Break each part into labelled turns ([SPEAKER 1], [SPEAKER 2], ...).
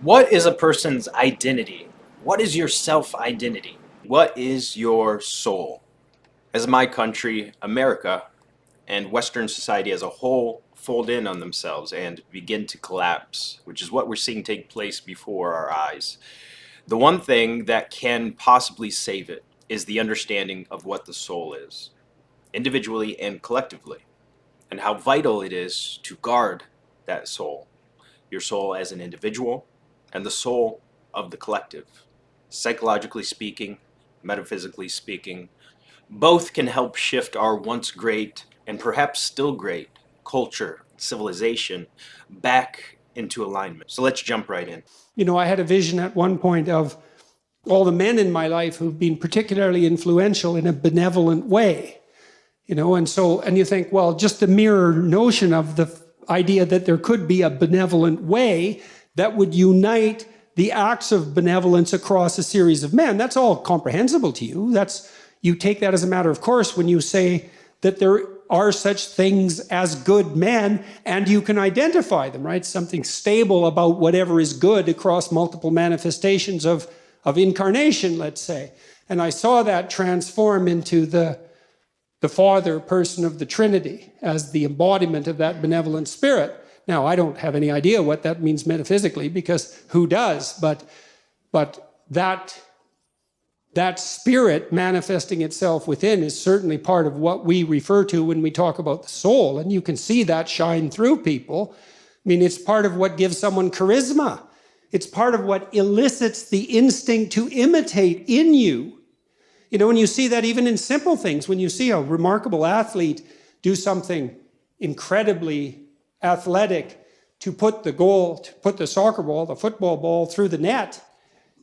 [SPEAKER 1] What is a person's identity? What is your self-identity? What is your soul? As my country, America, and Western society as a whole fold in on themselves and begin to collapse, which is what we're seeing take place before our eyes, the one thing that can possibly save it is the understanding of what the soul is, individually and collectively, and how vital it is to guard that soul, your soul as an individual and the soul of the collective. Psychologically speaking, metaphysically speaking, both can help shift our once great and perhaps still great culture, civilization back into alignment. So let's jump right in.
[SPEAKER 2] I had a vision at one point of all the men in my life who've been particularly influential in a benevolent way. And you think, well, just the mere notion of the idea that there could be a benevolent way that would unite the acts of benevolence across a series of men, that's all comprehensible to you. You take that as a matter of course when you say that there are such things as good men and you can identify them, right? Something stable about whatever is good across multiple manifestations of incarnation, let's say. And I saw that transform into the Father person of the Trinity as the embodiment of that benevolent spirit. Now, I don't have any idea what that means metaphysically, because who does? But that spirit manifesting itself within is certainly part of what we refer to when we talk about the soul. And you can see that shine through people. I mean, it's part of what gives someone charisma. It's part of what elicits the instinct to imitate in you. And you see that even in simple things. When you see a remarkable athlete do something incredibly athletic to put the soccer ball, the football ball through the net,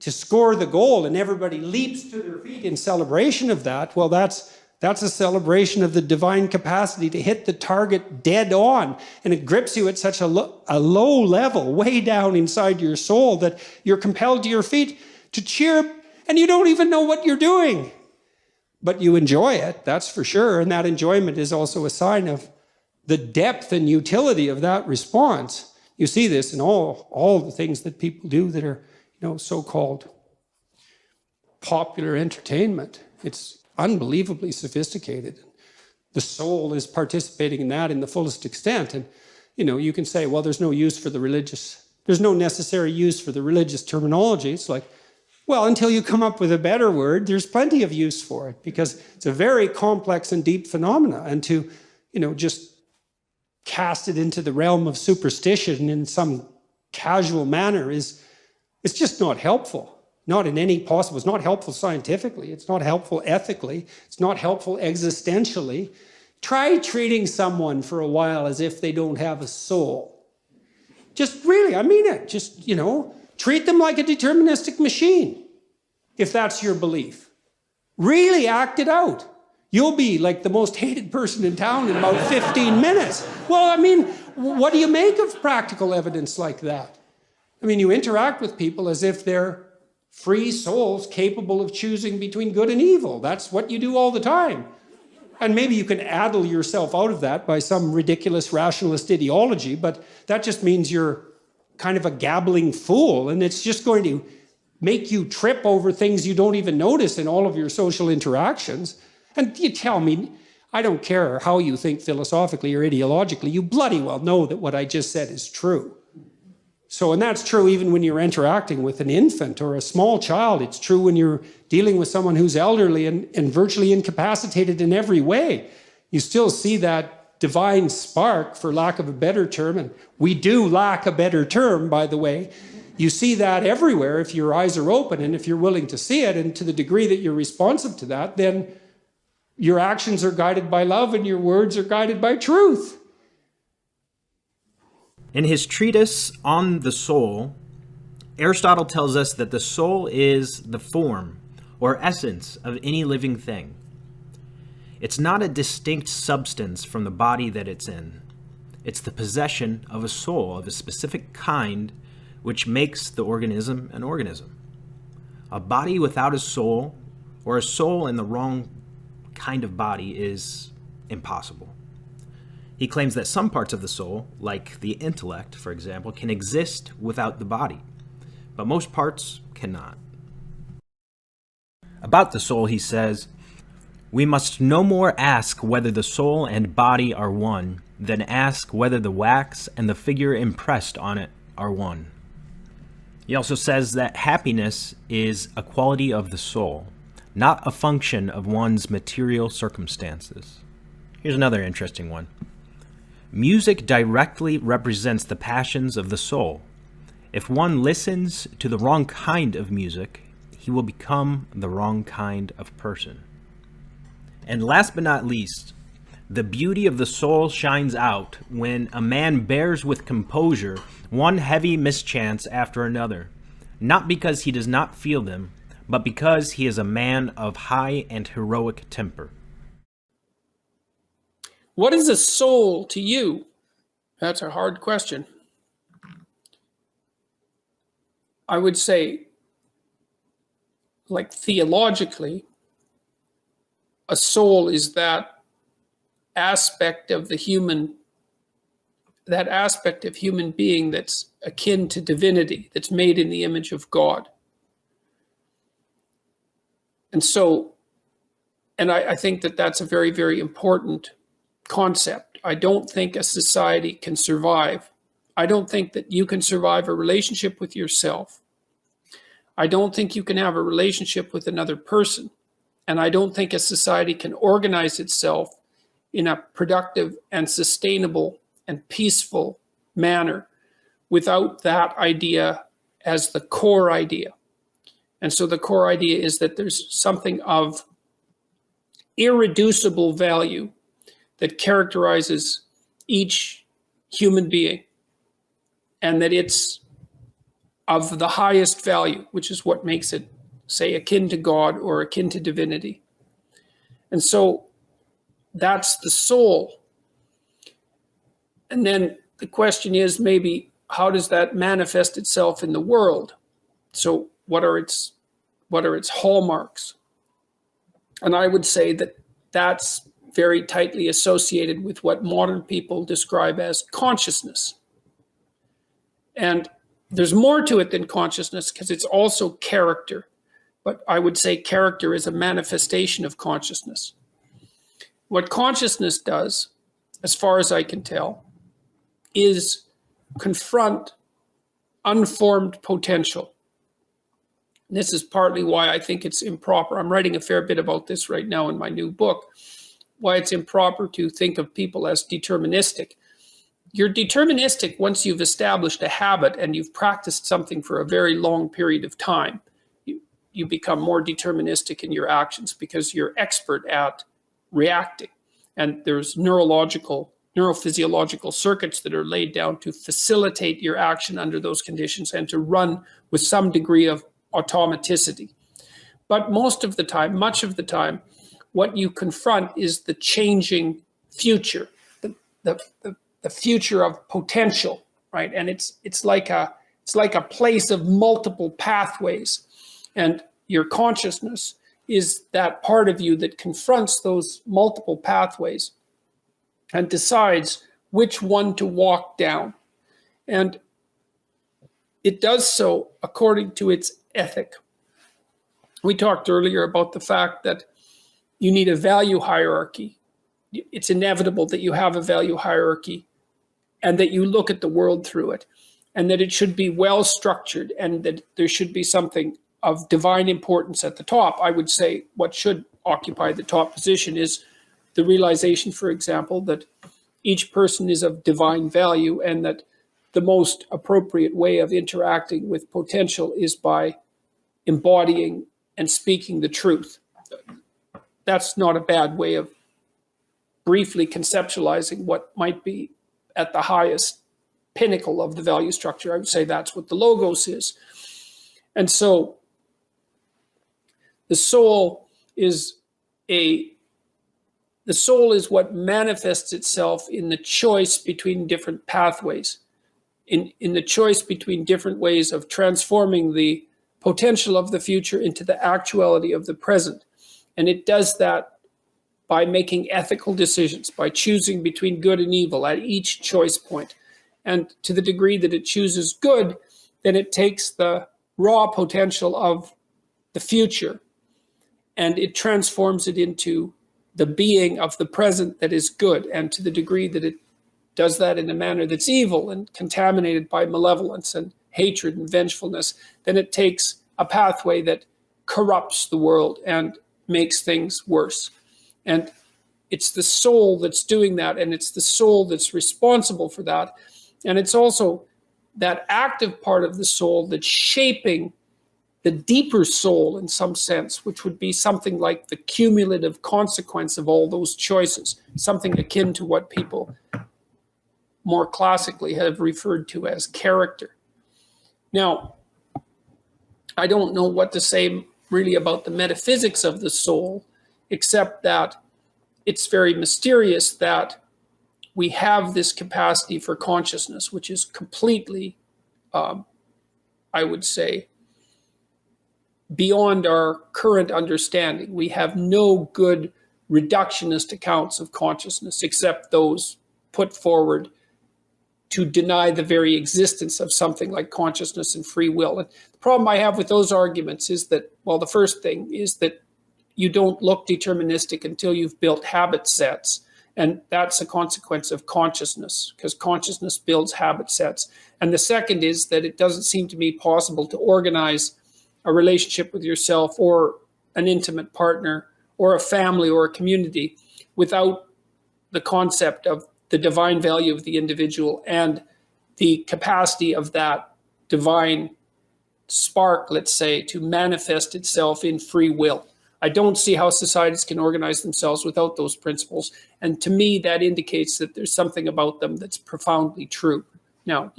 [SPEAKER 2] to score the goal, and everybody leaps to their feet in celebration of that, well, that's a celebration of the divine capacity to hit the target dead on. And it grips you at such a low level, way down inside your soul, that you're compelled to your feet to cheer, and you don't even know what you're doing. But you enjoy it, that's for sure. And that enjoyment is also a sign of the depth and utility of that response. You see this in all the things that people do that are so-called popular entertainment. It's unbelievably sophisticated. The soul is participating in that in the fullest extent. And, you can say, well, there's no necessary use for the religious terminology. It's like, well, until you come up with a better word, there's plenty of use for it, because it's a very complex and deep phenomena. And to, just cast it into the realm of superstition in some casual manner it's just not helpful. Not in any possible. It's not helpful scientifically. It's not helpful ethically. It's not helpful existentially. Try treating someone for a while as if they don't have a soul. Just really, I mean it. Just, treat them like a deterministic machine, if that's your belief. Really act it out. You'll be like the most hated person in town in about 15 minutes. Well, I mean, what do you make of practical evidence like that? I mean, you interact with people as if they're free souls capable of choosing between good and evil. That's what you do all the time. And maybe you can addle yourself out of that by some ridiculous rationalist ideology, but that just means you're kind of a gabbling fool, and it's just going to make you trip over things you don't even notice in all of your social interactions. And you tell me, I don't care how you think philosophically or ideologically, you bloody well know that what I just said is true. So, and that's true even when you're interacting with an infant or a small child. It's true when you're dealing with someone who's elderly and virtually incapacitated in every way. You still see that divine spark, for lack of a better term, and we do lack a better term, by the way. You see that everywhere if your eyes are open and if you're willing to see it, and to the degree that you're responsive to that, then your actions are guided by love and your words are guided by truth.
[SPEAKER 1] In his treatise on the soul, Aristotle tells us that the soul is the form or essence of any living thing. It's not a distinct substance from the body that it's in. It's the possession of a soul of a specific kind which makes the organism an organism. A body without a soul, or a soul in the wrong kind of body, is impossible. He claims that some parts of the soul, like the intellect, for example, can exist without the body. but most parts cannot. About the soul, he says, "We must no more ask whether the soul and body are one, than ask whether the wax and the figure impressed on it are one." He also says that happiness is a quality of the soul, not a function of one's material circumstances. Here's another interesting one. Music directly represents the passions of the soul. If one listens to the wrong kind of music, he will become the wrong kind of person. And last but not least, the beauty of the soul shines out when a man bears with composure one heavy mischance after another, not because he does not feel them, but because he is a man of high and heroic temper.
[SPEAKER 3] What is a soul to you? That's a hard question. I would say, like theologically, a soul is that aspect of human being that's akin to divinity, that's made in the image of God. And so, I think that that's a very, very important concept. I don't think a society can survive. I don't think that you can survive a relationship with yourself. I don't think you can have a relationship with another person. And I don't think a society can organize itself in a productive and sustainable and peaceful manner without that idea as the core idea. And so the core idea is that there's something of irreducible value that characterizes each human being, and that it's of the highest value, which is what makes it, say, akin to God or akin to divinity. And so that's the soul. And then the question is, maybe, how does that manifest itself in the world? So what are its hallmarks? And I would say that that's very tightly associated with what modern people describe as consciousness. And there's more to it than consciousness, because it's also character. But I would say character is a manifestation of consciousness. What consciousness does, as far as I can tell, is confront unformed potential. And this is partly why I think it's improper. I'm writing a fair bit about this right now in my new book, why it's improper to think of people as deterministic. You're deterministic once you've established a habit and you've practiced something for a very long period of time. You become more deterministic in your actions because you're expert at reacting. And there's neurophysiological circuits that are laid down to facilitate your action under those conditions and to run with some degree of automaticity. But much of the time, what you confront is the changing future, the future of potential, right? And it's like a place of multiple pathways, and your consciousness is that part of you that confronts those multiple pathways and decides which one to walk down. And it does so according to its ethic. We talked earlier about the fact that you need a value hierarchy. It's inevitable that you have a value hierarchy and that you look at the world through it, and that it should be well structured, and that there should be something of divine importance at the top. I would say what should occupy the top position is the realization, for example, that each person is of divine value, and that the most appropriate way of interacting with potential is by embodying and speaking the truth. That's not a bad way of briefly conceptualizing what might be at the highest pinnacle of the value structure. I would say that's what the logos is. And so the soul is what manifests itself in the choice between different pathways, in the choice between different ways of transforming the potential of the future into the actuality of the present. And it does that by making ethical decisions, by choosing between good and evil at each choice point. And to the degree that it chooses good, then it takes the raw potential of the future, and it transforms it into the being of the present that is good. And to the degree that it does that in a manner that's evil and contaminated by malevolence and hatred and vengefulness, then it takes a pathway that corrupts the world and makes things worse. And it's the soul that's doing that, and it's the soul that's responsible for that. And it's also that active part of the soul that's shaping the deeper soul in some sense, which would be something like the cumulative consequence of all those choices, something akin to what people more classically have referred to as character. Now, I don't know what to say really about the metaphysics of the soul, except that it's very mysterious that we have this capacity for consciousness, which is completely, I would say, beyond our current understanding. We have no good reductionist accounts of consciousness, except those put forward to deny the very existence of something like consciousness and free will. And the problem I have with those arguments is that, well, the first thing is that you don't look deterministic until you've built habit sets. And that's a consequence of consciousness, because consciousness builds habit sets. And the second is that it doesn't seem to me possible to organize a relationship with yourself or an intimate partner or a family or a community without the concept of the divine value of the individual and the capacity of that divine spark, let's say, to manifest itself in free will. I don't see how societies can organize themselves without those principles. And to me, that indicates that there's something about them that's profoundly true. Now,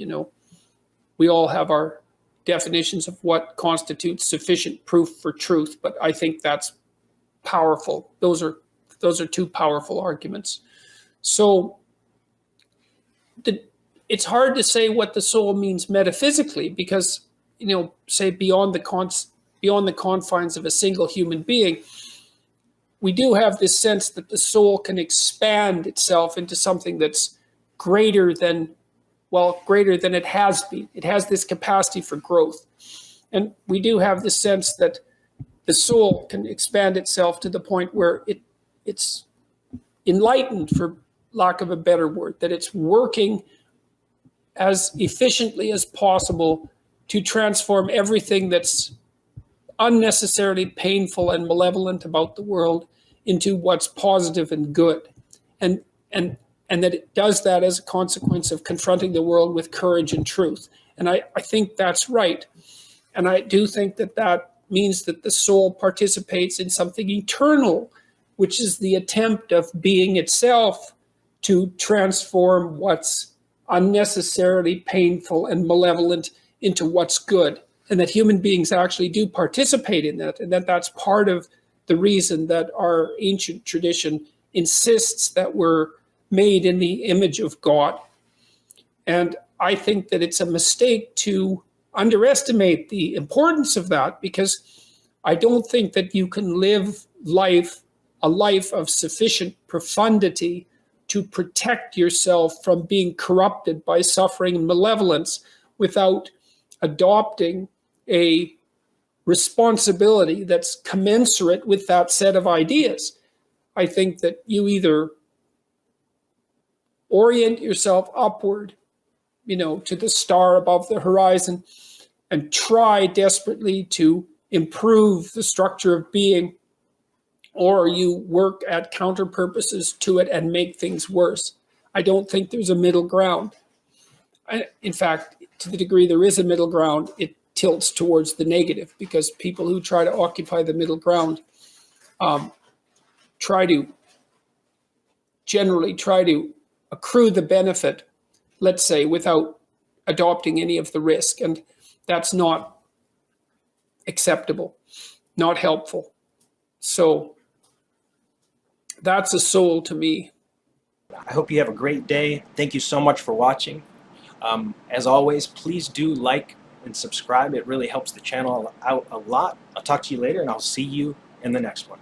[SPEAKER 3] we all have our definitions of what constitutes sufficient proof for truth, but I think that's powerful. Those are two powerful arguments. So it's hard to say what the soul means metaphysically, because, say beyond the confines of a single human being, we do have this sense that the soul can expand itself into something that's greater than it has been. It has this capacity for growth. And we do have this sense that the soul can expand itself to the point where it's enlightened, for lack of a better word, that it's working as efficiently as possible to transform everything that's unnecessarily painful and malevolent about the world into what's positive and good. And that it does that as a consequence of confronting the world with courage and truth. And I think that's right. And I do think that means that the soul participates in something eternal, which is the attempt of being itself to transform what's unnecessarily painful and malevolent into what's good. And that human beings actually do participate in that, and that's part of the reason that our ancient tradition insists that we're made in the image of God. And I think that it's a mistake to underestimate the importance of that, because I don't think that you can live a life of sufficient profundity to protect yourself from being corrupted by suffering and malevolence without adopting a responsibility that's commensurate with that set of ideas. I think that you either orient yourself upward, to the star above the horizon, and try desperately to improve the structure of being, or you work at counter purposes to it and make things worse. I don't think there's a middle ground. In fact, to the degree there is a middle ground, it tilts towards the negative, because people who try to occupy the middle ground generally try to accrue the benefit, let's say, without adopting any of the risk. And that's not acceptable, not helpful. So that's a soul to me.
[SPEAKER 1] I hope you have a great day. Thank you so much for watching. As always, please do like and subscribe. It really helps the channel out a lot. I'll talk to you later, and I'll see you in the next one.